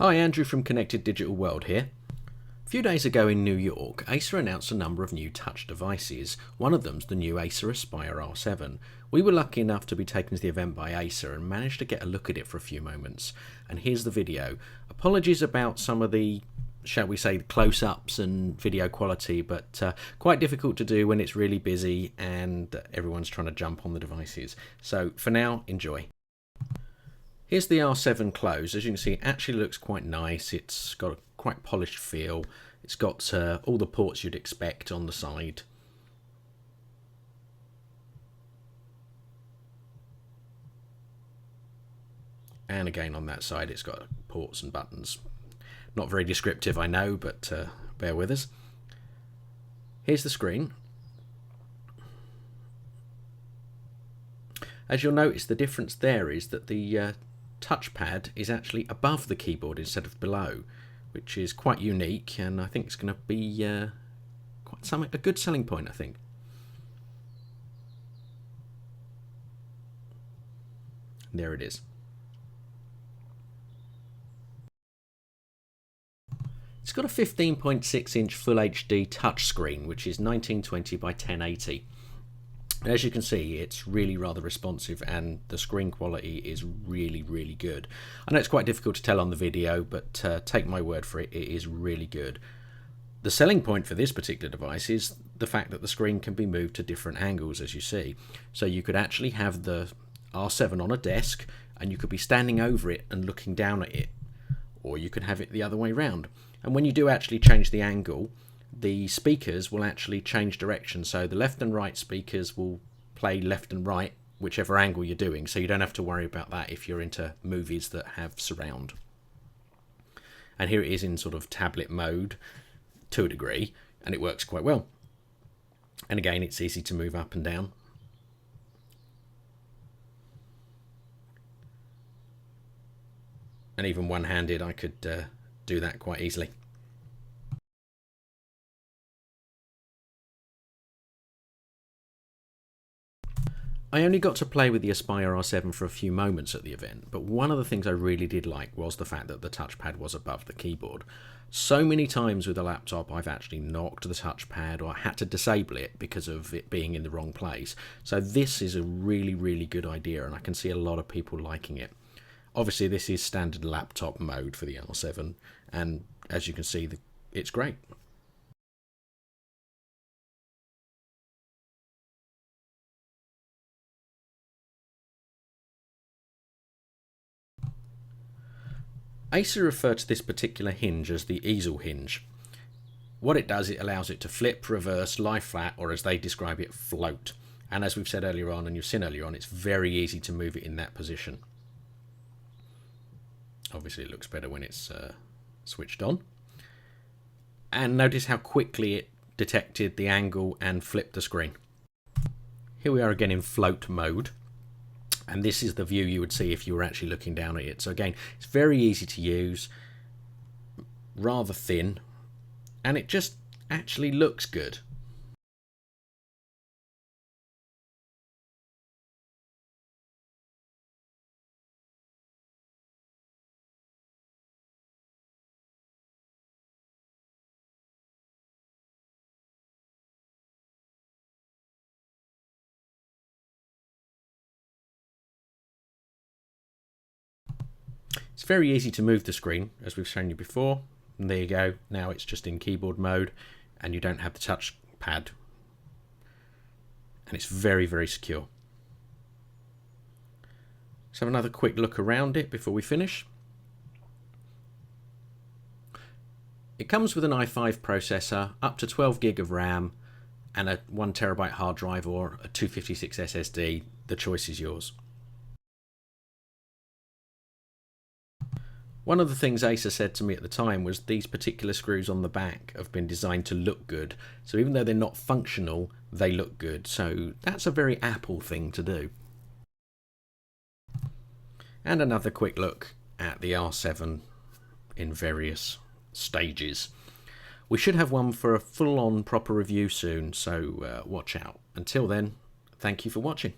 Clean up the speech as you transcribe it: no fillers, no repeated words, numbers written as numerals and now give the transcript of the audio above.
Hi, Andrew from Connected Digital World here. A few days ago in New York, Acer announced a number of new touch devices. One of them's the new Acer Aspire R7. We were lucky enough to be taken to the event by Acer and managed to get a look at it for a few moments. And here's the video. Apologies about some of the, shall we say, close-ups and video quality, but quite difficult to do when it's really busy and everyone's trying to jump on the devices. So for now, enjoy. Here's the R7 close. As you can see, it actually looks quite nice. It's got a quite polished feel. It's got all the ports you'd expect on the side. And again on that side it's got ports and buttons. Not very descriptive, I know, but bear with us. Here's the screen. As you'll notice, the difference there is that the touchpad is actually above the keyboard instead of below, which is quite unique, and I think it's going to be a good selling point, I think. There it is. It's got a 15.6 inch Full HD touchscreen, which is 1920 by 1080. As you can see, it's really rather responsive and the screen quality is really good. I know it's quite difficult to tell on the video, but take my word for it, it is really good. The selling point for this particular device is the fact that the screen can be moved to different angles, as you see. So you could actually have the R7 on a desk and you could be standing over it and looking down at it, or you could have it the other way round. And when you do actually change the angle, the speakers will actually change direction, so the left and right speakers will play left and right whichever angle you're doing, so you don't have to worry about that if you're into movies that have surround. And here it is in sort of tablet mode to a degree, and it works quite well. And again, it's easy to move up and down. And even one-handed I could do that quite easily. I only got to play with the Aspire R7 for a few moments at the event, but one of the things I really did like was the fact that the touchpad was above the keyboard. So many times with a laptop I've actually knocked the touchpad or had to disable it because of it being in the wrong place. So this is a really good idea, and I can see a lot of people liking it. Obviously this is standard laptop mode for the R7, and as you can see, it's great. Acer refer to this particular hinge as the Ezel Hinge. What it does, it allows it to flip, reverse, lie flat, or as they describe it, float. And as we've said earlier on, and you've seen earlier on, it's very easy to move it in that position. Obviously it looks better when it's switched on. And notice how quickly it detected the angle and flipped the screen. Here we are again in float mode. And this is the view you would see if you were actually looking down at it. So again, it's very easy to use, rather thin, and it just actually looks good. It's very easy to move the screen, as we've shown you before. And there you go. Now it's just in keyboard mode, and you don't have the touchpad. And it's very secure. Let's have another quick look around it before we finish. It comes with an i5 processor, up to 12 gig of RAM, and a 1 terabyte hard drive or a 256 SSD. The choice is yours. One of the things Acer said to me at the time was these particular screws on the back have been designed to look good. So even though they're not functional, they look good. So that's a very Apple thing to do. And another quick look at the R7 in various stages. We should have one for a full-on proper review soon, so watch out. Until then, thank you for watching.